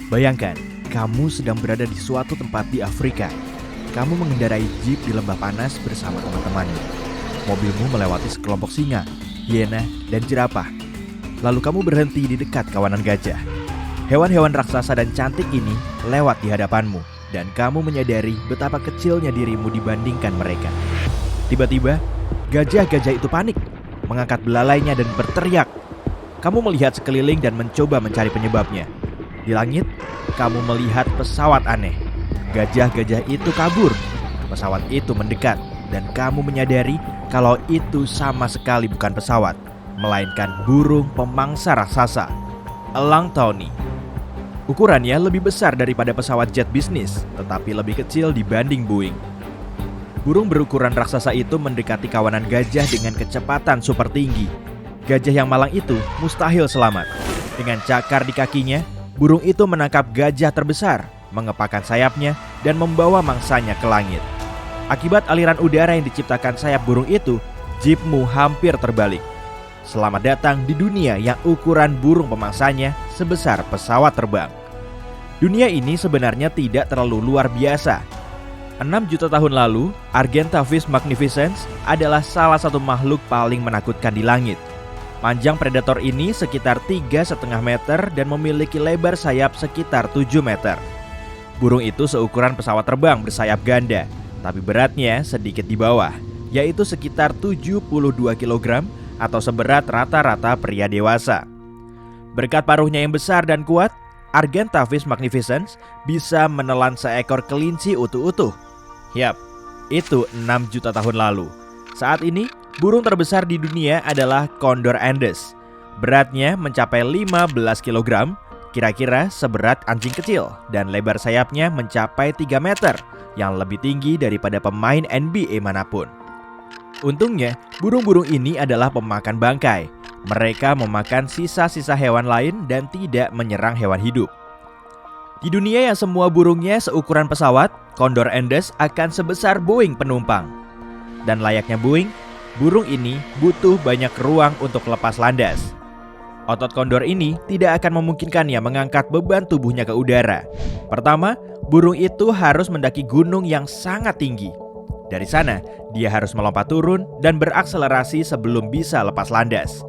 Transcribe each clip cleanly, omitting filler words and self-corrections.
Bayangkan, kamu sedang berada di suatu tempat di Afrika. Kamu mengendarai jeep di lembah panas bersama teman-temanmu. Mobilmu melewati sekelompok singa, hiena, dan jerapah. Lalu kamu berhenti di dekat kawanan gajah. Hewan-hewan raksasa dan cantik ini lewat di hadapanmu, dan kamu menyadari betapa kecilnya dirimu dibandingkan mereka. Tiba-tiba, gajah-gajah itu panik, mengangkat belalainya dan berteriak. Kamu melihat sekeliling dan mencoba mencari penyebabnya. Di langit, kamu melihat pesawat aneh. Gajah-gajah itu kabur. Pesawat itu mendekat, dan kamu menyadari kalau itu sama sekali bukan pesawat, melainkan burung pemangsa raksasa, elang tawny. Ukurannya lebih besar daripada pesawat jet bisnis, tetapi lebih kecil dibanding Boeing. Burung berukuran raksasa itu mendekati kawanan gajah dengan kecepatan super tinggi. Gajah yang malang itu mustahil selamat. Dengan cakar di kakinya, burung itu menangkap gajah terbesar, mengepakkan sayapnya, dan membawa mangsanya ke langit. Akibat aliran udara yang diciptakan sayap burung itu, jeepmu hampir terbalik. Selamat datang di dunia yang ukuran burung pemangsanya sebesar pesawat terbang. Dunia ini sebenarnya tidak terlalu luar biasa. 6 juta tahun lalu, Argentavis magnificens adalah salah satu makhluk paling menakutkan di langit. Panjang predator ini sekitar 3,5 meter dan memiliki lebar sayap sekitar 7 meter. Burung itu seukuran pesawat terbang bersayap ganda, tapi beratnya sedikit di bawah, yaitu sekitar 72 kg atau seberat rata-rata pria dewasa. Berkat paruhnya yang besar dan kuat, Argentavis magnificens bisa menelan seekor kelinci utuh-utuh. Yap, itu 6 juta tahun lalu. Saat ini, burung terbesar di dunia adalah Condor Andes. Beratnya mencapai 15 kg, kira-kira seberat anjing kecil, dan lebar sayapnya mencapai 3 meter, yang lebih tinggi daripada pemain NBA manapun. Untungnya, burung-burung ini adalah pemakan bangkai. Mereka memakan sisa-sisa hewan lain dan tidak menyerang hewan hidup. Di dunia yang semua burungnya seukuran pesawat, Condor Andes akan sebesar Boeing penumpang. Dan layaknya Boeing, burung ini butuh banyak ruang untuk lepas landas. Otot kondor ini tidak akan memungkinkannya mengangkat beban tubuhnya ke udara. Pertama, burung itu harus mendaki gunung yang sangat tinggi. Dari sana, dia harus melompat turun dan berakselerasi sebelum bisa lepas landas.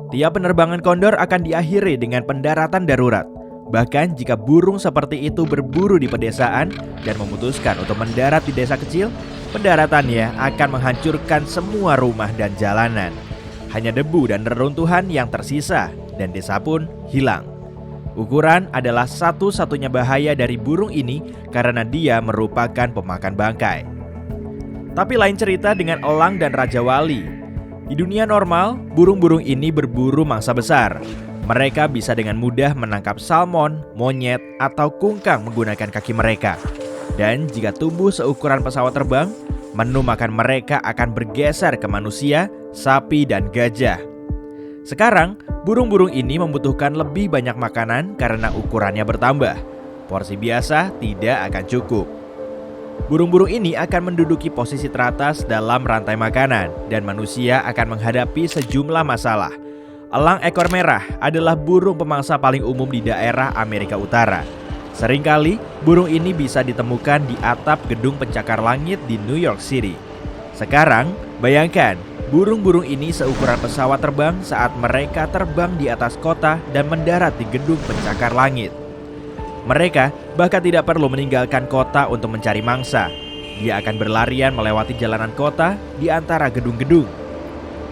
Tiap penerbangan kondor akan diakhiri dengan pendaratan darurat. Bahkan jika burung seperti itu berburu di pedesaan dan memutuskan untuk mendarat di desa kecil, pendaratannya akan menghancurkan semua rumah dan jalanan. Hanya debu dan reruntuhan yang tersisa, dan desa pun hilang. Ukuran adalah satu-satunya bahaya dari burung ini karena dia merupakan pemakan bangkai. Tapi lain cerita dengan elang dan raja wali. Di dunia normal, burung-burung ini berburu mangsa besar. Mereka bisa dengan mudah menangkap salmon, monyet, atau kungkang menggunakan kaki mereka. Dan jika tumbuh seukuran pesawat terbang, menu makan mereka akan bergeser ke manusia, sapi, dan gajah. Sekarang, burung-burung ini membutuhkan lebih banyak makanan karena ukurannya bertambah. Porsi biasa tidak akan cukup. Burung-burung ini akan menduduki posisi teratas dalam rantai makanan, dan manusia akan menghadapi sejumlah masalah. Elang ekor merah adalah burung pemangsa paling umum di daerah Amerika Utara. Seringkali, burung ini bisa ditemukan di atap gedung pencakar langit di New York City. Sekarang, bayangkan, burung-burung ini seukuran pesawat terbang saat mereka terbang di atas kota dan mendarat di gedung pencakar langit. Mereka bahkan tidak perlu meninggalkan kota untuk mencari mangsa. Dia akan berlarian melewati jalanan kota di antara gedung-gedung.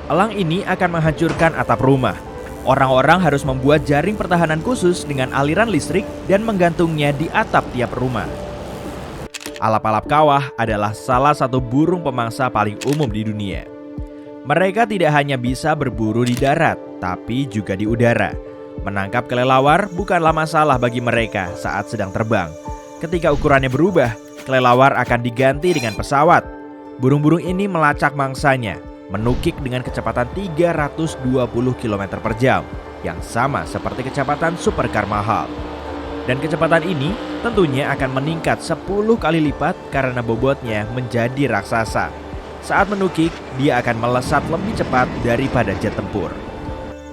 Elang ini akan menghancurkan atap rumah. Orang-orang harus membuat jaring pertahanan khusus dengan aliran listrik dan menggantungnya di atap tiap rumah. Alap-alap kawah adalah salah satu burung pemangsa paling umum di dunia. Mereka tidak hanya bisa berburu di darat, tapi juga di udara. Menangkap kelelawar bukanlah masalah bagi mereka saat sedang terbang. Ketika ukurannya berubah, kelelawar akan diganti dengan pesawat. Burung-burung ini melacak mangsanya, menukik dengan kecepatan 320 km per jam, yang sama seperti kecepatan supercar mahal. Dan kecepatan ini tentunya akan meningkat 10 kali lipat karena bobotnya menjadi raksasa. Saat menukik, dia akan melesat lebih cepat daripada jet tempur.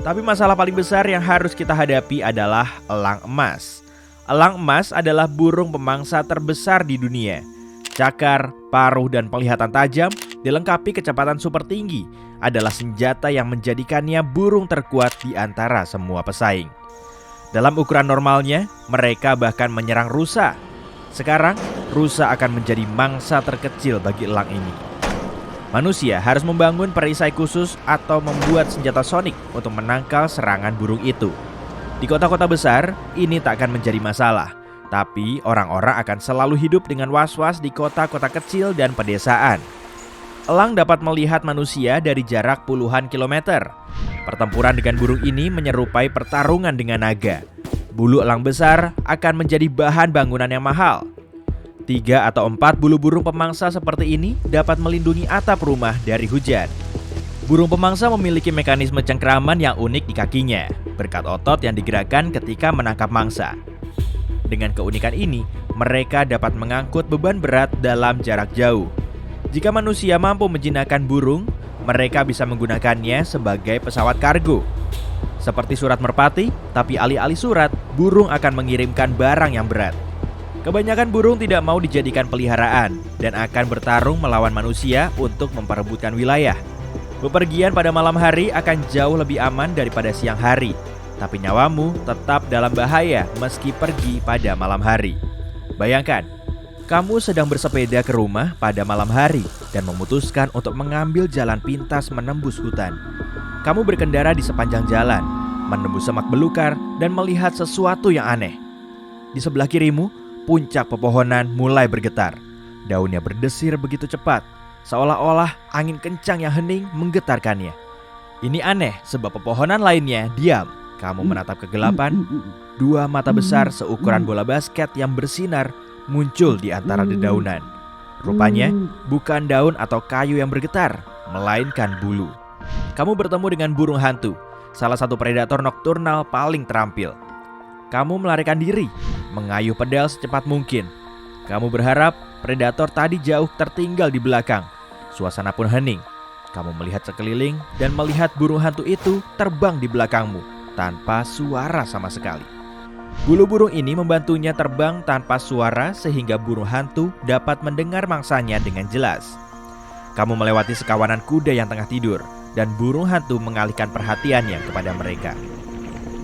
Tapi masalah paling besar yang harus kita hadapi adalah elang emas. Elang emas adalah burung pemangsa terbesar di dunia. Cakar, paruh, dan penglihatan tajam dilengkapi kecepatan super tinggi adalah senjata yang menjadikannya burung terkuat di antara semua pesaing. Dalam ukuran normalnya, mereka bahkan menyerang rusa. Sekarang, rusa akan menjadi mangsa terkecil bagi elang ini. Manusia harus membangun perisai khusus atau membuat senjata sonik untuk menangkal serangan burung itu. Di kota-kota besar, ini tak akan menjadi masalah. Tapi orang-orang akan selalu hidup dengan was-was di kota-kota kecil dan pedesaan. Elang dapat melihat manusia dari jarak puluhan kilometer. Pertempuran dengan burung ini menyerupai pertarungan dengan naga. Bulu elang besar akan menjadi bahan bangunan yang mahal. 3 atau 4 bulu burung pemangsa seperti ini dapat melindungi atap rumah dari hujan. Burung pemangsa memiliki mekanisme cengkraman yang unik di kakinya, berkat otot yang digerakkan ketika menangkap mangsa. Dengan keunikan ini, mereka dapat mengangkut beban berat dalam jarak jauh. Jika manusia mampu menjinakkan burung, mereka bisa menggunakannya sebagai pesawat kargo. Seperti surat merpati, tapi alih-alih surat, burung akan mengirimkan barang yang berat. Kebanyakan burung tidak mau dijadikan peliharaan dan akan bertarung melawan manusia untuk memperebutkan wilayah. Bepergian pada malam hari akan jauh lebih aman daripada siang hari. Tapi nyawamu tetap dalam bahaya meski pergi pada malam hari. Bayangkan, kamu sedang bersepeda ke rumah pada malam hari dan memutuskan untuk mengambil jalan pintas menembus hutan. Kamu berkendara di sepanjang jalan, menembus semak belukar dan melihat sesuatu yang aneh. Di sebelah kirimu, puncak pepohonan mulai bergetar. Daunnya berdesir begitu cepat, seolah-olah angin kencang yang hening menggetarkannya. Ini aneh sebab pepohonan lainnya diam. Kamu menatap kegelapan, 2 mata besar seukuran bola basket yang bersinar muncul di antara dedaunan. Rupanya bukan daun atau kayu yang bergetar, melainkan bulu. Kamu bertemu dengan burung hantu, salah satu predator nokturnal paling terampil. Kamu melarikan diri, mengayuh pedal secepat mungkin. Kamu berharap predator tadi jauh tertinggal di belakang. Suasana pun hening. Kamu melihat sekeliling dan melihat burung hantu itu terbang di belakangmu tanpa suara sama sekali. Bulu burung ini membantunya terbang tanpa suara sehingga burung hantu dapat mendengar mangsanya dengan jelas. Kamu melewati sekawanan kuda yang tengah tidur dan burung hantu mengalihkan perhatiannya kepada mereka.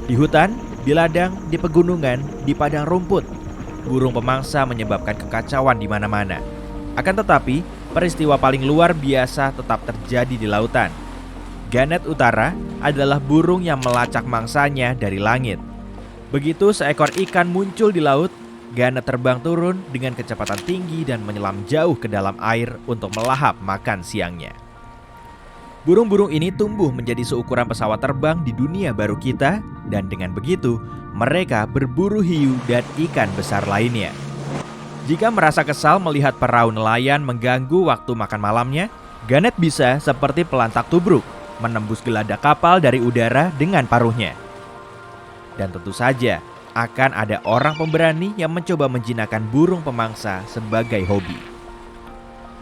Di hutan, di ladang, di pegunungan, di padang rumput, burung pemangsa menyebabkan kekacauan di mana-mana. Akan tetapi, peristiwa paling luar biasa tetap terjadi di lautan. Gannet utara adalah burung yang melacak mangsanya dari langit. Begitu seekor ikan muncul di laut, gannet terbang turun dengan kecepatan tinggi dan menyelam jauh ke dalam air untuk melahap makan siangnya. Burung-burung ini tumbuh menjadi seukuran pesawat terbang di dunia baru kita, dan dengan begitu mereka berburu hiu dan ikan besar lainnya. Jika merasa kesal melihat perahu nelayan mengganggu waktu makan malamnya, gannet bisa seperti pelantak tubruk, menembus geladak kapal dari udara dengan paruhnya. Dan tentu saja akan ada orang pemberani yang mencoba menjinakkan burung pemangsa sebagai hobi.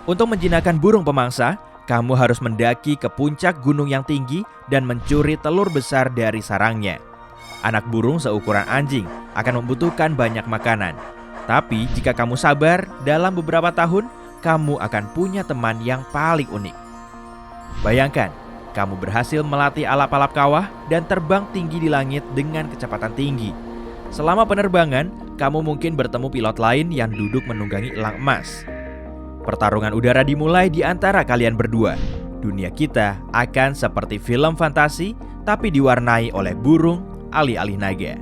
Untuk menjinakkan burung pemangsa, kamu harus mendaki ke puncak gunung yang tinggi dan mencuri telur besar dari sarangnya. Anak burung seukuran anjing akan membutuhkan banyak makanan. Tapi jika kamu sabar, dalam beberapa tahun kamu akan punya teman yang paling unik. Bayangkan, kamu berhasil melatih alap-alap kawah dan terbang tinggi di langit dengan kecepatan tinggi. Selama penerbangan, kamu mungkin bertemu pilot lain yang duduk menunggangi elang emas. Pertarungan udara dimulai di antara kalian berdua. Dunia kita akan seperti film fantasi, tapi diwarnai oleh burung alih-alih naga.